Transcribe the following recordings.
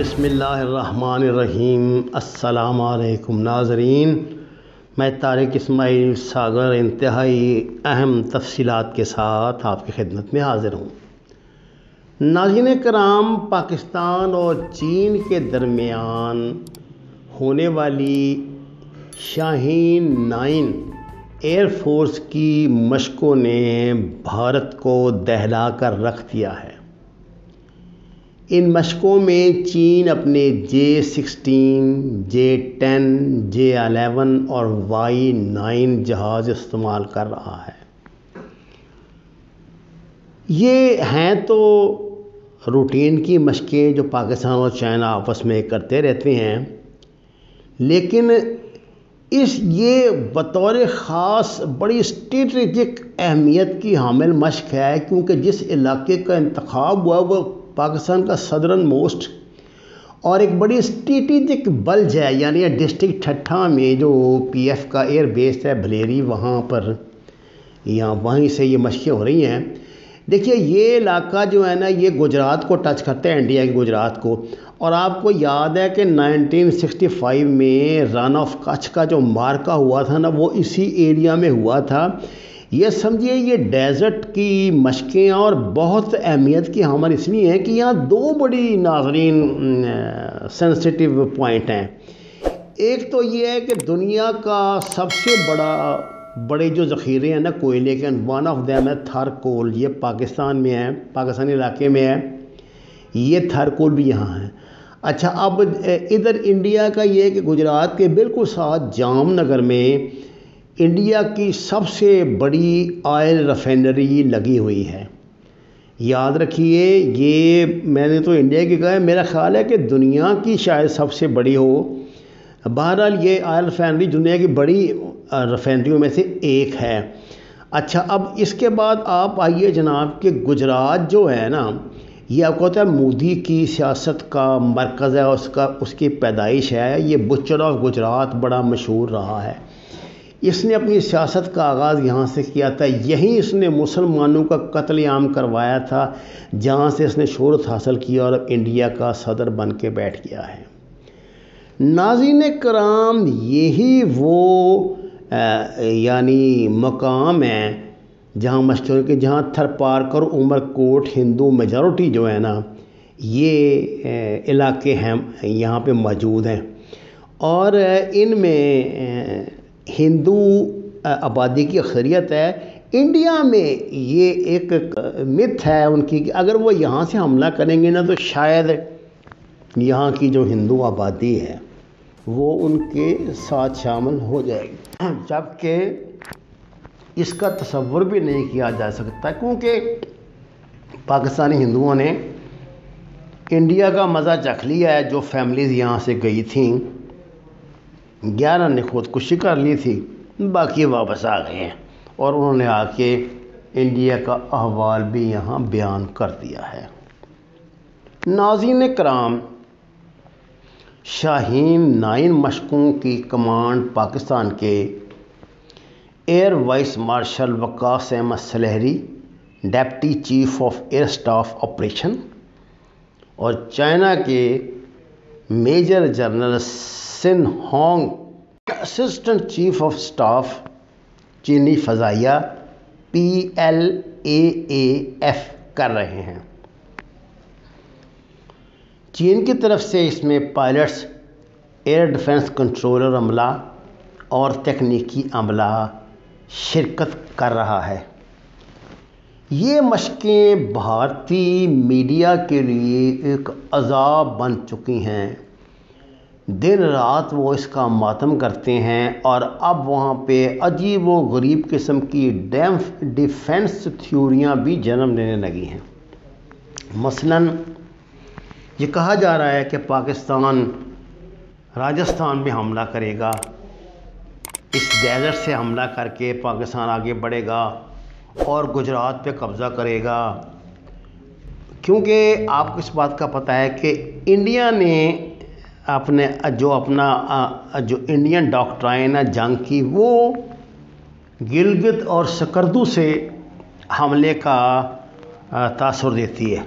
بسم اللہ الرحمن الرحیم۔ السلام علیکم ناظرین، میں طارق اسماعیل ساگر انتہائی اہم تفصیلات کے ساتھ آپ کی خدمت میں حاضر ہوں۔ ناظرین کرام، پاکستان اور چین کے درمیان ہونے والی شاہین 9 ایئر فورس کی مشقوں نے بھارت کو دہلا کر رکھ دیا ہے۔ ان مشقوں میں چین اپنے J-16، J-10، J-11 اور Y-9 جہاز استعمال کر رہا ہے۔ یہ ہیں تو روٹین کی مشقیں جو پاکستان اور چائنا آپس میں کرتے رہتے ہیں، لیکن یہ بطور خاص بڑی اسٹریٹجک اہمیت کی حامل مشق ہے، کیونکہ جس علاقے کا انتخاب ہوا وہ پاکستان کا سدرن موسٹ اور ایک بڑی اسٹریٹجک بلج ہے، یعنی ڈسٹرکٹ ٹھٹھا میں جو PF کا ایئر بیس ہے بھلیری، وہاں پر وہیں سے یہ مشقیں ہو رہی ہیں۔ دیکھیے، یہ علاقہ جو ہے نا، یہ گجرات کو ٹچ کرتا ہے، انڈیا کے گجرات کو، اور آپ کو یاد ہے کہ 1965 میں رن آف کچھ کا جو مارکا ہوا تھا نا، وہ اسی ایریا میں ہوا تھا۔ یہ سمجھیے یہ ڈیزرٹ کی مشقیں اور بہت اہمیت کی حامل اس لیے ہیں کہ یہاں دو بڑی ناظرین سینسٹیو پوائنٹ ہیں۔ ایک تو یہ ہے کہ دنیا کا سب سے بڑے جو ذخیرے ہیں نا کوئلے کے، ون آف دیم ہے تھر کول، یہ پاکستان میں ہے، پاکستانی علاقے میں ہے، یہ تھر کول بھی یہاں ہے۔ اچھا، اب ادھر انڈیا کا یہ ہے کہ گجرات کے بالکل ساتھ جام نگر میں انڈیا کی سب سے بڑی آئل ریفائنری لگی ہوئی ہے۔ یاد رکھیے، یہ میں نے تو انڈیا کی کہا ہے، میرا خیال ہے کہ دنیا کی شاید سب سے بڑی ہو۔ بہرحال یہ آئل ریفائنری دنیا کی بڑی ریفائنریوں میں سے ایک ہے۔ اچھا، اب اس کے بعد آپ آئیے جناب کہ گجرات جو ہے نا، یہ آپ کو پتہ ہے مودی کی سیاست کا مرکز ہے، اس کی پیدائش ہے۔ یہ بچر آف گجرات بڑا مشہور رہا ہے۔ اس نے اپنی سیاست کا آغاز یہاں سے کیا تھا، یہیں اس نے مسلمانوں کا قتل عام کروایا تھا، جہاں سے اس نے شہرت حاصل کی اور اب انڈیا کا صدر بن کے بیٹھ گیا ہے۔ ناظرین کرام، یہی وہ یعنی مقام ہے جہاں مشکل کہ جہاں تھرپارکر عمر کوٹ ہندو میجورٹی جو ہے نا، یہ علاقے ہیں یہاں پہ موجود ہیں، اور ان میں ہندو آبادی کی اکثریت ہے۔ انڈیا میں یہ ایک متھ ہے ان کی کہ اگر وہ یہاں سے حملہ کریں گے نا تو شاید یہاں کی جو ہندو آبادی ہے وہ ان کے ساتھ شامل ہو جائے گی، جبکہ اس کا تصور بھی نہیں کیا جا سکتا، کیونکہ پاکستانی ہندوؤں نے انڈیا کا مزہ چکھ لیا ہے۔ جو فیملیز یہاں سے گئی تھیں، 11 نے خودکشی کر لی تھی، باقی واپس آ گئے ہیں، اور انہوں نے آ کے انڈیا کا احوال بھی یہاں بیان کر دیا ہے۔ ناظرین کرام، شاہین 9 مشقوں کی کمانڈ پاکستان کے air vice marshal Waqas Ahmed Sulehri, deputy chief of air staff operation, اور چائنا کے major general Sun Hong, assistant chief of staff چینی فضائیہ PLAAF کر رہے ہیں۔ چین کی طرف سے اس میں پائلٹس، ایئر ڈیفنس کنٹرولر عملہ اور تکنیکی عملہ شرکت کر رہا ہے۔ یہ مشقیں بھارتی میڈیا کے لیے ایک عذاب بن چکی ہیں۔ دن رات وہ اس کا ماتم کرتے ہیں، اور اب وہاں پہ عجیب و غریب قسم کی ڈیفنس تھیوریاں بھی جنم لینے لگی ہیں۔ مثلاً یہ کہا جا رہا ہے کہ پاکستان راجستھان میں حملہ کرے گا، اس ڈیزرٹ سے حملہ کر کے پاکستان آگے بڑھے گا اور گجرات پہ قبضہ کرے گا، کیونکہ آپ کو اس بات کا پتہ ہے کہ انڈیا نے جو انڈین ڈاکٹرائن ہے جنگ کی، وہ گلگت اور سکردو سے حملے کا تاثر دیتی ہے۔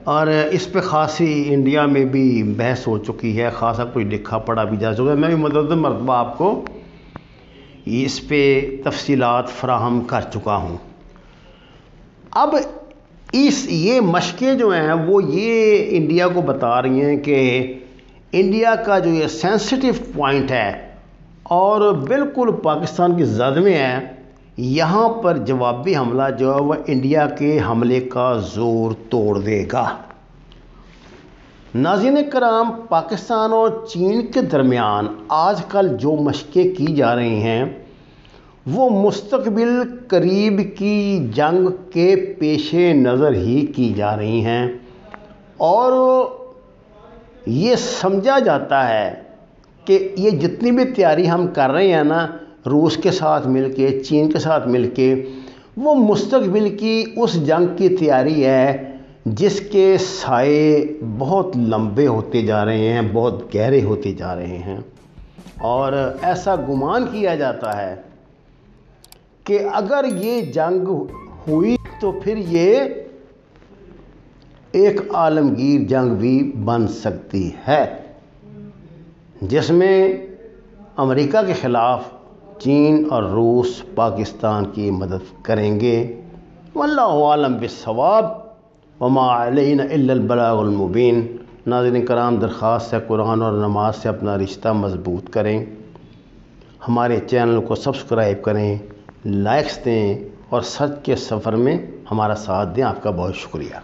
اور اس پہ خاصی انڈیا میں بھی بحث ہو چکی ہے، خاصا کچھ لکھا پڑھا بھی جا چکا ہے۔ میں بھی متعدد مرتبہ آپ کو اس پہ تفصیلات فراہم کر چکا ہوں۔ اب یہ مشقیں جو ہیں وہ یہ انڈیا کو بتا رہی ہیں کہ انڈیا کا جو یہ سینسٹیو پوائنٹ ہے اور بالکل پاکستان کی زد میں ہے، یہاں پر جوابی حملہ جو ہے وہ انڈیا کے حملے کا زور توڑ دے گا۔ ناظرین کرام، پاکستان اور چین کے درمیان آج کل جو مشقیں کی جا رہی ہیں وہ مستقبل قریب کی جنگ کے پیش نظر ہی کی جا رہی ہیں، اور یہ سمجھا جاتا ہے کہ یہ جتنی بھی تیاری ہم کر رہے ہیں نا، روس کے ساتھ مل کے، چین کے ساتھ مل کے، وہ مستقبل کی اس جنگ کی تیاری ہے جس کے سائے بہت لمبے ہوتے جا رہے ہیں، بہت گہرے ہوتے جا رہے ہیں۔ اور ایسا گمان کیا جاتا ہے کہ اگر یہ جنگ ہوئی تو پھر یہ ایک عالمگیر جنگ بھی بن سکتی ہے، جس میں امریکہ کے خلاف چین اور روس پاکستان کی مدد کریں گے۔ واللہ عالم بالصواب، وما علینا الا البلاغ المبین۔ ناظرین کرام، درخواست ہے قرآن اور نماز سے اپنا رشتہ مضبوط کریں، ہمارے چینل کو سبسکرائب کریں، لائکس دیں اور سچ کے سفر میں ہمارا ساتھ دیں۔ آپ کا بہت شکریہ۔